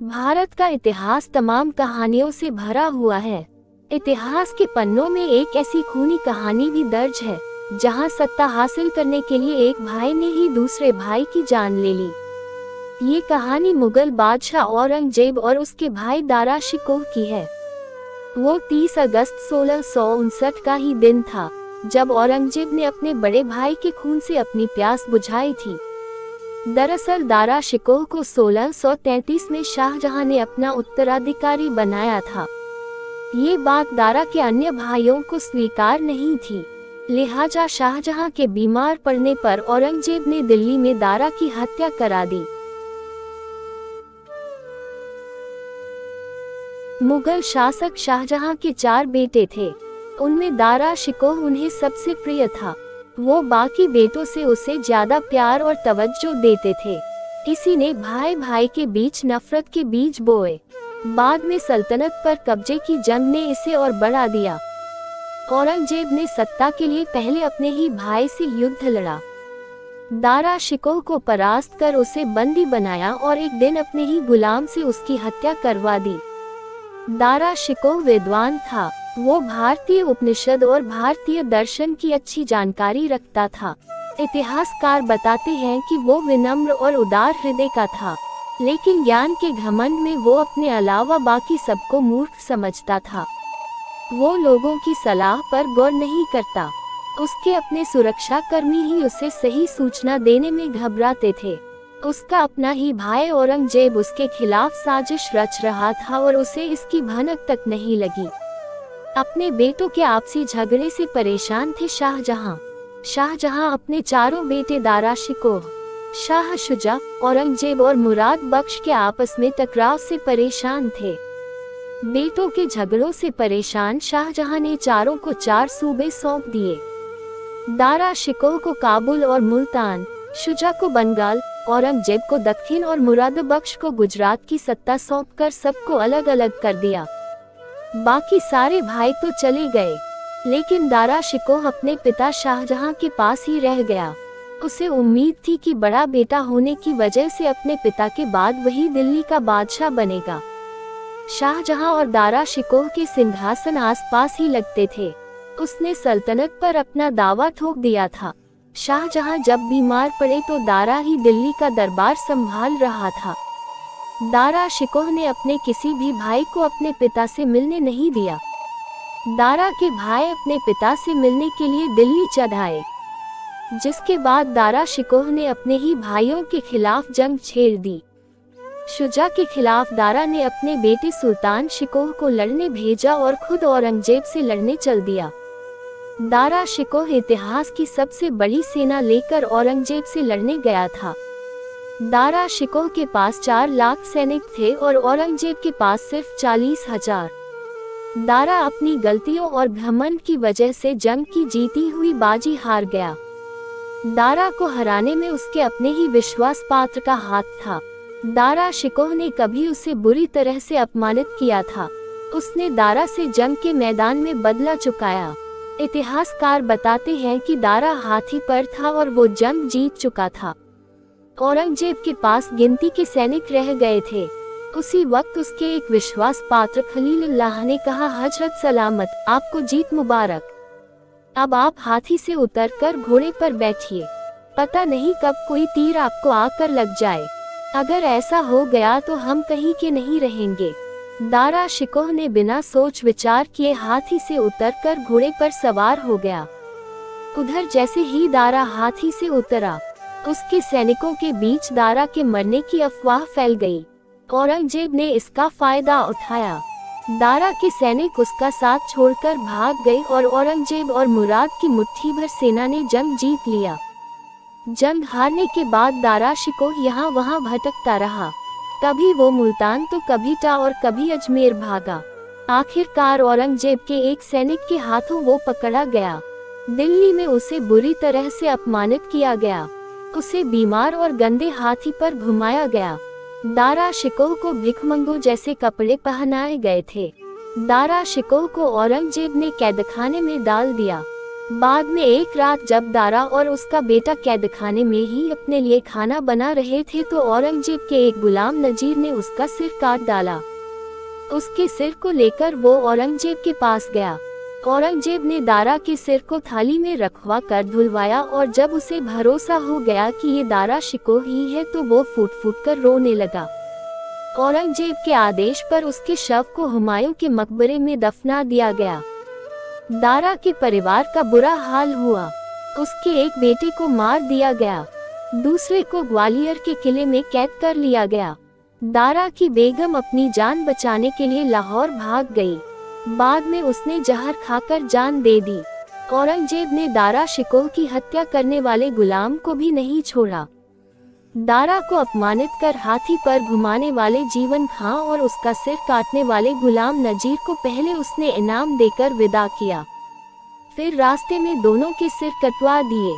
भारत का इतिहास तमाम कहानियों से भरा हुआ है। इतिहास के पन्नों में एक ऐसी खूनी कहानी भी दर्ज है, जहां सत्ता हासिल करने के लिए एक भाई ने ही दूसरे भाई की जान ले ली। ये कहानी मुगल बादशाह औरंगजेब और उसके भाई दारा शिकोह की है। वो 30 अगस्त 1659 का ही दिन था, जब औरंगजेब ने अपने बड़े भाई के खून से अपनी प्यास बुझाई थी। दरअसल दारा शिकोह को 1633 में शाहजहां ने अपना उत्तराधिकारी बनाया था। ये बात दारा के अन्य भाइयों को स्वीकार नहीं थी, लिहाजा शाहजहां के बीमार पड़ने पर औरंगजेब ने दिल्ली में दारा की हत्या करा दी। मुगल शासक शाहजहां के 4 बेटे थे, उनमें दारा शिकोह उन्हें सबसे प्रिय था। वो बाकी बेटों से उसे ज्यादा प्यार और तवज्जो देते थे। इसी ने भाई भाई के बीच नफरत के बीज बोए। बाद में सल्तनत पर कब्जे की जंग ने इसे और बढ़ा दिया। औरंगजेब ने सत्ता के लिए पहले अपने ही भाई से युद्ध लड़ा। दारा शिकोह को परास्त कर उसे बंदी बनाया और एक दिन अपने ही गुलाम से उसकी हत्या करवा दी। दारा शिकोह विद्वान था। वो भारतीय उपनिषद और भारतीय दर्शन की अच्छी जानकारी रखता था। इतिहासकार बताते हैं कि वो विनम्र और उदार हृदय का था, लेकिन ज्ञान के घमंड में वो अपने अलावा बाकी सबको मूर्ख समझता था। वो लोगों की सलाह पर गौर नहीं करता। उसके अपने सुरक्षा कर्मी ही उसे सही सूचना देने में घबराते थे। उसका अपना ही भाई औरंगजेब उसके खिलाफ साजिश रच रहा था और उसे इसकी भनक तक नहीं लगी। अपने बेटों के आपसी झगड़े से परेशान थे शाहजहां अपने चारों बेटे दारा शिकोह, शाह शुजा, औरंगजेब और मुराद बख्श के आपस में टकराव से परेशान थे। बेटों के झगड़ों से परेशान शाहजहां ने चारों को 4 सूबे सौंप दिए। दारा शिकोह को काबुल और मुल्तान, शुजा को बंगाल, औरंगजेब को दक्षिण और मुराद बख्श को गुजरात की सत्ता सौंपकर सबको अलग अलग कर दिया। बाकी सारे भाई तो चले गए, लेकिन दारा शिकोह अपने पिता शाहजहां के पास ही रह गया। उसे उम्मीद थी कि बड़ा बेटा होने की वजह से अपने पिता के बाद वही दिल्ली का बादशाह बनेगा। शाहजहां और दारा शिकोह के सिंहासन आसपास ही लगते थे। उसने सल्तनत पर अपना दावा ठोक दिया था। शाहजहां जब बीमार पड़े तो दारा ही दिल्ली का दरबार संभाल रहा था। दारा शिकोह ने अपने किसी भी भाई को अपने पिता से मिलने नहीं दिया। दारा के भाई अपने पिता से मिलने के लिए दिल्ली चढ़ आए, जिसके बाद दारा शिकोह ने अपने ही भाइयों के खिलाफ जंग छेड़ दी। शुजा के खिलाफ दारा ने अपने बेटे सुल्तान शिकोह को लड़ने भेजा और खुद औरंगजेब से लड़ने चल दिया। दारा शिकोह इतिहास की सबसे बड़ी सेना लेकर औरंगजेब से लड़ने गया था। दारा शिकोह के पास 4 लाख सैनिक थे और औरंगजेब के पास सिर्फ 40,000। दारा अपनी गलतियों और घमंड की वजह से जंग की जीती हुई बाजी हार गया। दारा को हराने में उसके अपने ही विश्वास पात्र का हाथ था। दारा शिकोह ने कभी उसे बुरी तरह से अपमानित किया था। उसने दारा से जंग के मैदान में बदला चुकाया। इतिहासकार बताते हैं कि दारा हाथी पर था और वो जंग जीत चुका था। औरंगजेब के पास गिनती के सैनिक रह गए थे। उसी वक्त उसके एक विश्वास पात्र खलीलुल्लाह ने कहा, हजरत सलामत, आपको जीत मुबारक। अब आप हाथी से उतरकर घोड़े पर बैठिए। पता नहीं कब कोई तीर आपको आकर लग जाए। अगर ऐसा हो गया तो हम कहीं के नहीं रहेंगे। दारा शिकोह ने बिना सोच विचार किए हाथी से उतरकर घोड़े पर सवार हो गया। उधर जैसे ही दारा हाथी से उतरा, उसके सैनिकों के बीच दारा के मरने की अफवाह फैल गई। औरंगजेब ने इसका फायदा उठाया। दारा के सैनिक उसका साथ छोड़कर भाग गए और औरंगजेब और मुराद की मुट्ठी भर सेना ने जंग जीत लिया। जंग हारने के बाद दारा शिकोह यहाँ वहाँ भटकता रहा। कभी वो मुल्तान तो कभी टा और कभी अजमेर भागा। आखिरकार औरंगजेब के एक सैनिक के हाथों वो पकड़ा गया। दिल्ली में उसे बुरी तरह से अपमानित किया गया। उसे बीमार और गंदे हाथी पर घुमाया गया। दारा शिकोह को भिखमंगों जैसे कपड़े पहनाए गए थे। दारा शिकोह को औरंगजेब ने कैदखाने में डाल दिया। बाद में एक रात जब दारा और उसका बेटा कैदखाने में ही अपने लिए खाना बना रहे थे तो औरंगजेब के एक गुलाम नजीर ने उसका सिर काट डाला। उसके सिर को लेकर वो औरंगजेब के पास गया। औरंगजेब ने दारा के सिर को थाली में रखवा कर धुलवाया और जब उसे भरोसा हो गया कि ये दारा शिकोह ही है तो वो फूट फूट कर रोने लगा। औरंगजेब के आदेश पर उसके शव को हुमायूं के मकबरे में दफना दिया गया। दारा के परिवार का बुरा हाल हुआ। उसके एक बेटे को मार दिया गया, दूसरे को ग्वालियर के किले में कैद कर लिया गया। दारा की बेगम अपनी जान बचाने के लिए लाहौर भाग गई। बाद में उसने जहर खाकर जान दे दी। औरंगजेब ने दारा शिकोह की हत्या करने वाले गुलाम को भी नहीं छोड़ा। दारा को अपमानित कर हाथी पर घुमाने वाले जीवन खां और उसका सिर काटने वाले गुलाम नजीर को पहले उसने इनाम देकर विदा किया, फिर रास्ते में दोनों के सिर कटवा दिए।